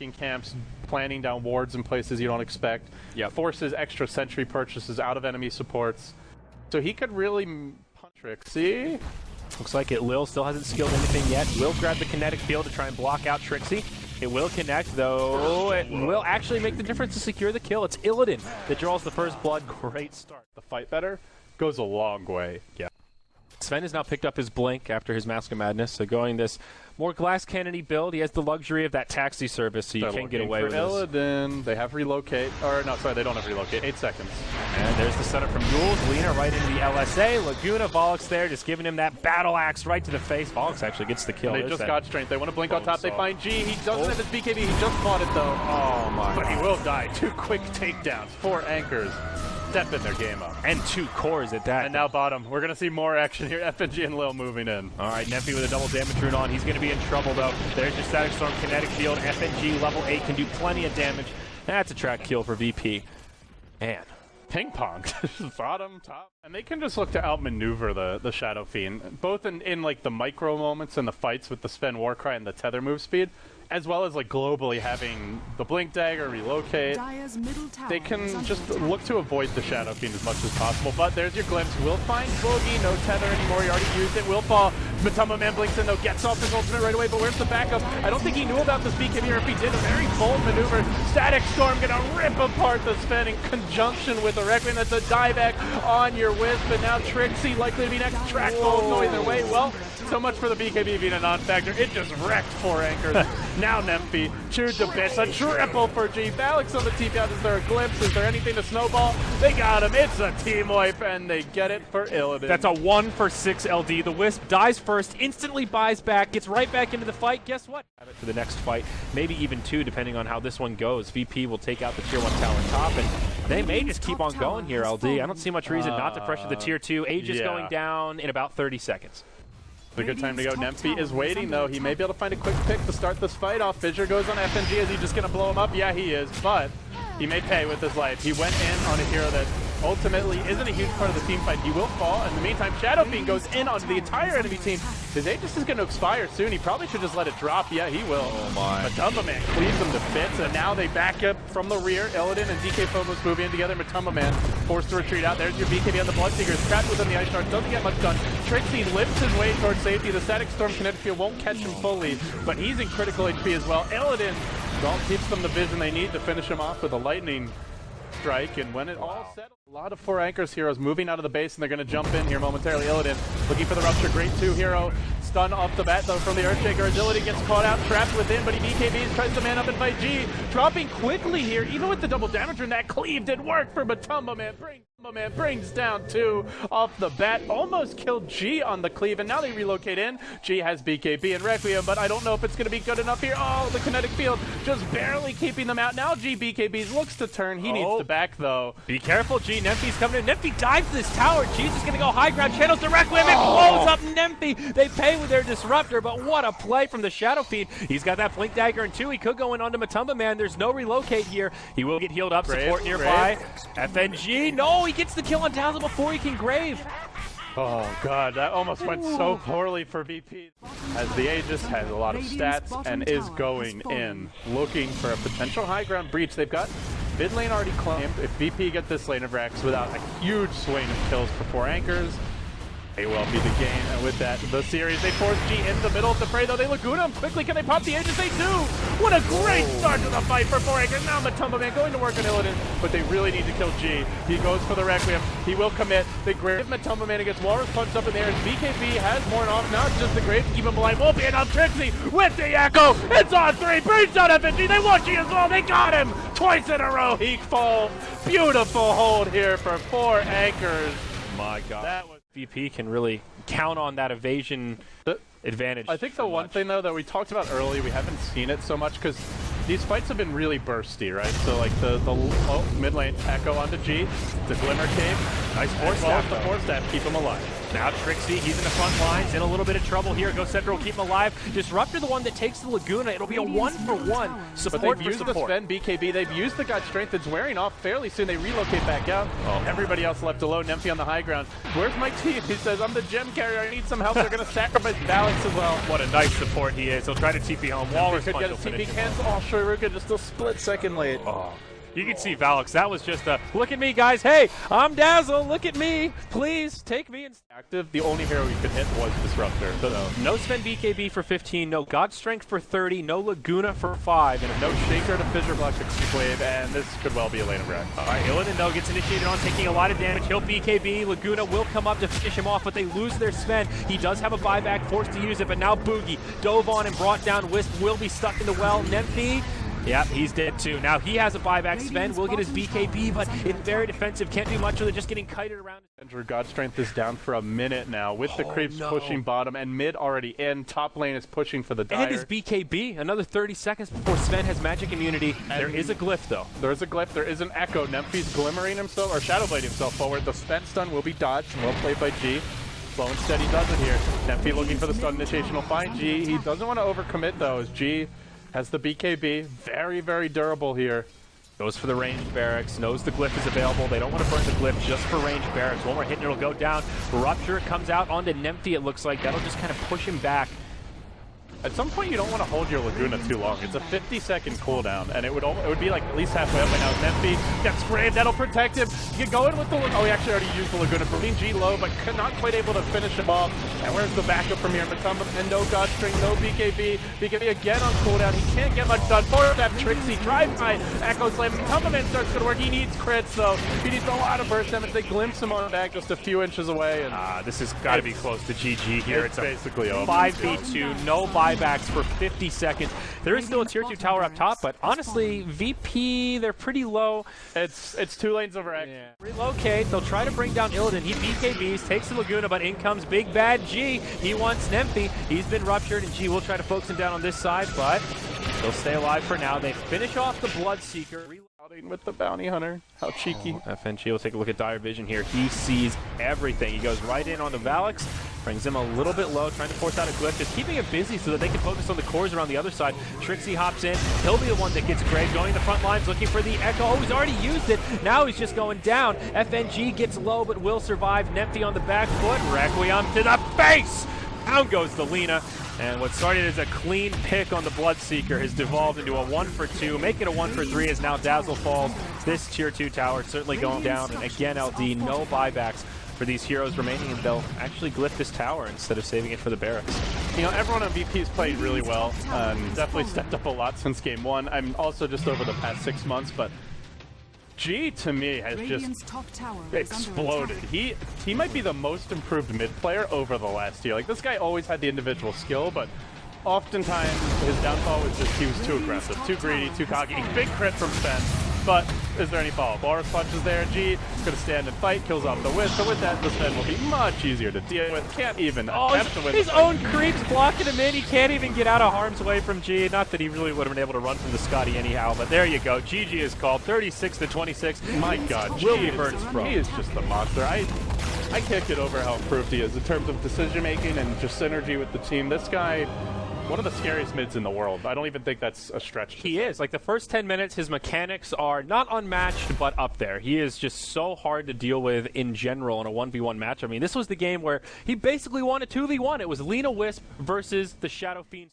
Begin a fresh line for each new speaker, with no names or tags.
setting camps, planting down wards in places you don't expect.
Yep.
Forces extra sentry purchases out of enemy supports. So he could really punch Trixie.
Looks like Lil still hasn't skilled anything yet. Will grab the kinetic field to try and block out Trixie. It will connect, though. It will actually make the difference to secure the kill. It's Illidan that draws the first blood. Great start.
The fight better goes a long way.
Yeah. Sven has now picked up his blink after his Mask of Madness, so going this more glass cannony build. He has the luxury of that taxi service, so you can't get away with this.
Illidan. They have relocate, or no, sorry, they don't have relocate. 8 seconds.
And there's the setup from Jules. Lina right into the LSA. Laguna, Volix there, just giving him that battle axe right to the face. Volix actually gets the kill.
They just got strength. They want to blink on top. They find G. He doesn't have his BKB. He just caught it, though.
Oh, my.
But he will die. 2 quick takedowns. 4 anchors. Stepping their game up.
And 2 cores at that.
And now bottom. We're going to see more action here. FNG and Lil moving in.
All right, Neffy with a double damage rune on. He's going to be in trouble, though. There's your Static Storm kinetic field. FNG level 8 can do plenty of damage. That's a track kill for VP. Man.
Ping pong. Bottom, top. And they can just look to outmaneuver the Shadow Fiend, both in like the micro moments and the fights with the Sven Warcry and the tether move speed, as well as like globally having the Blink Dagger, relocate. They can just look to avoid the Shadow Fiend as much as possible. But there's your glimpse. Will find Bogey, no tether anymore. He already used it. Will fall. Matumba Man blinks in though, gets off his ultimate right away, but where's the backup? I don't think he knew about this BKB, or if he did, a very bold maneuver. Static Storm gonna rip apart the Sven in conjunction with the Requiem. That's a dieback on your Wisp, and now Trixie likely to be next. Track both go either way. Well, so much for the BKB being a non-factor. It just wrecked 4 anchors. Now Nemphy chewed to bits. A triple for G. Valix on the TP out. Is there a glimpse? Is there anything to snowball? They got him. It's a team wipe, and they get it for Illidan.
That's a 1 for 6 LD. The Wisp dies first, instantly buys back, gets right back into the fight. Guess what? Have it for the next fight. Maybe even 2, depending on how this one goes. VP will take out the Tier 1 tower top, and they may just keep on going here, LD. I don't see much reason not to pressure the Tier 2. Aegis going down in about 30 seconds.
It's a good time to go. Nemphy is waiting, though. He may be able to find a quick pick to start this fight off. Fissure goes on FNG. Is he just going to blow him up? Yeah, he is, but he may pay with his life. He went in on a hero that ultimately isn't a huge part of the team fight. He will fall. In the meantime, Shadow Fiend goes in onto the entire enemy team. His Aegis is going to expire soon. He probably should just let it drop. Yeah, he will.
Oh my.
Matumba Man cleaves him to bits, and now they back up from the rear. Illidan and DK Phobos move in together. Matumba Man forced to retreat out. There's your BKB on the Bloodseeker. Trapped within the Ice Shard. Doesn't get much done. Trixie lifts his way towards safety. The Static Storm kinetic field won't catch him fully, but he's in critical HP as well. Illidan keeps them the vision they need to finish him off with a lightning strike, and when it all settles, a lot of 4 anchors heroes moving out of the base, and they're going to jump in here momentarily. Illidan looking for the rupture. Great 2 hero. Stun off the bat, though, from the Earthshaker. Agility gets caught out, trapped within, but he BKBs, tries to man up and fight G. Dropping quickly here, even with the double damage, and that cleave did work for Matumba Man. Brings down 2 off the bat. Almost killed G on the cleave, and now they relocate in. G has BKB and Requiem, but I don't know if it's going to be good enough here. Oh, the kinetic field just barely keeping them out. Now G BKBs looks to turn. He needs to back, though.
Be careful, G. Nemphy's coming in. Nemphy dives this tower. G's just going to go high ground. Channels the Requiem. It blows up Nemphy. They pay with their Disruptor, but what a play from the Shadow Fiend. He's got that Blink Dagger in 2. He could go in onto Matumba Man. There's no relocate here. He will get healed up. Support nearby. FNG. No, he gets the kill on Dazzle before he can grave.
Oh god, that almost went so poorly for VP. As the Aegis has a lot of stats and is going in, looking for a potential high ground breach. They've got mid lane already claimed. If VP get this lane of Rex without a huge swing of kills for 4 anchors, may well be the game. And with that, the series, they force G in the middle of the fray, though. They Laguna him quickly. Can they pop the Aegis? They do! What a great start to the fight for 4 anchors. Now Matumba Man going to work on Illidan, but they really need to kill G. He goes for the Requiem. He will commit. They grave Matumba Man against Walrus punched up in the air. BKB has worn off. Now it's just the grave to keep him alive. Won't be enough. Trixie with the Echo. It's on 3. Breach down FNG. They want G as well. They got him twice in a row. He falls. Beautiful hold here for 4 anchors.
My god. That was VP can really count on that evasion advantage.
I think the one thing, though, that we talked about early, we haven't seen it so much because these fights have been really bursty, right? So, like, the mid lane Echo onto G, the Glimmer Cave,
nice force staff.
The force staff keep him alive.
Now Trixie, he's in the front lines, in a little bit of trouble here. Go Center will keep him alive. Disruptor, the one that takes the Laguna. It'll be a 1-for-1 support.
But they've used the Sven BKB. They've used the God Strength. It's wearing off fairly soon. They relocate back out. Everybody else left alone. Nemphy on the high ground. Where's my team? He says, I'm the gem carrier. I need some help. They're going to sacrifice Balance as well.
What a nice support he is. He'll try to TP home. Walrus
could get a TP cancel. Oh, Shoryuken just a split second late.
You can see Valix. That was just a look at me, guys. Hey, I'm Dazzle. Look at me. Please take me.
Active. The only hero he could hit was Disruptor. So
no Sven BKB for 15. No God Strength for 30. No Laguna for 5. And
no Shaker to Fissure Block to Quick Wave. And this could well be a lane of wreck.
All right, Illidan, though, gets initiated on, taking a lot of damage. He'll BKB. Laguna will come up to finish him off, but they lose their Sven. He does have a buyback, forced to use it, but now Boogie dove on and brought down Wisp. Will be stuck in the well. Nemphy. Yep, he's dead too. Now he has a buyback. Sven will get his BKB, but it's very defensive. Can't do much with it, just getting kited around.
Andrew, God Strength is down for a minute now with the creeps pushing bottom, and mid already in. Top lane is pushing for the Dire.
And his BKB. Another 30 seconds before Sven has magic immunity. And there is a glyph, though.
There is a glyph. There is an echo. Nemphy's glimmering himself, or Shadowblade himself forward. The Sven stun will be dodged. Well played by G. Slow and steady does it here. Nemphy looking for the stun initiation will find G. He doesn't want to overcommit, though, as G has the BKB. Very, very durable here.
Goes for the ranged barracks. Knows the glyph is available. They don't want to burn the glyph just for ranged barracks. One more hit and it'll go down. Rupture comes out onto Nemphy, it looks like. That'll just kind of push him back.
At some point, you don't want to hold your Laguna too long. It's a 50-second cooldown, and it would be like at least halfway up by now. Nemphy gets sprayed. That'll protect him. You go in with the Laguna. Oh, he actually already used the Laguna. Proving G low, but not quite able to finish him off. And where's the backup from here? Matamba and no God String, no BKB. BKB again on cooldown. He can't get much done. For that Trixie drive by Echo Slam. Matamba Man starts going to work. He needs crits, though. He needs a lot of burst damage. They glimpse him on back just a few inches away. And
this has got to be close to GG here.
It's basically over.
5v2, no buybacks for 50 seconds. There is still a tier 2 tower up top, but honestly, VP, they're pretty low.
It's 2 lanes over X.
Yeah. Relocate. They'll try to bring down Illidan. He BKBs, takes the Laguna, but in comes Big Bad G. He wants Nemphy. He's been ruptured, and G will try to focus him down on this side, but they'll stay alive for now. They finish off the Bloodseeker.
With the Bounty Hunter. How cheeky.
FNG will take a look at Dire Vision here. He sees everything. He goes right in on the Valix, brings him a little bit low, trying to force out a glyph, just keeping it busy so that they can focus on the cores around the other side. Trixie hops in. He'll be the one that gets Grave, going to the front lines, looking for the Echo. Oh, he's already used it. Now he's just going down. FNG gets low, but will survive. Nemphy on the back foot. Requiem to the face! Down goes the Lina. And what started as a clean pick on the Bloodseeker has devolved into a 1-for-2. Make it a 1-for-3 as now Dazzle falls. This tier 2 tower certainly going down. And again, LD, no buybacks for these heroes remaining, and they'll actually glyph this tower instead of saving it for the barracks.
You know, everyone on VP's played really well. Definitely stepped up a lot since game 1. I'm also just over the past 6 months, but G, to me, has just exploded. He might be the most improved mid player over the last year. Like, this guy always had the individual skill, but oftentimes his downfall was just he was too aggressive, too greedy, too cocky. Big crit from Sven, but is there any follow-up? Walrus punch is there. G gonna stand and fight, kills off the Wisp. So with that, the Sven will be much easier to deal with. Can't even attempt to win.
His own creeps blocking him in. He can't even get out of harm's way from G. Not that he really would have been able to run from the Scotty anyhow, but there you go. GG is called 36-26.
My God,
will be Virtus.pro.
He is just a monster. I can't get over how improved he is in terms of decision making and just synergy with the team. This guy, one of the scariest mids in the world. I don't even think that's a stretch.
He is. Like, the first 10 minutes, his mechanics are not unmatched, but up there. He is just so hard to deal with in general in a 1v1 match. I mean, this was the game where he basically won a 2v1. It was Lina Wisp versus the Shadow Fiend.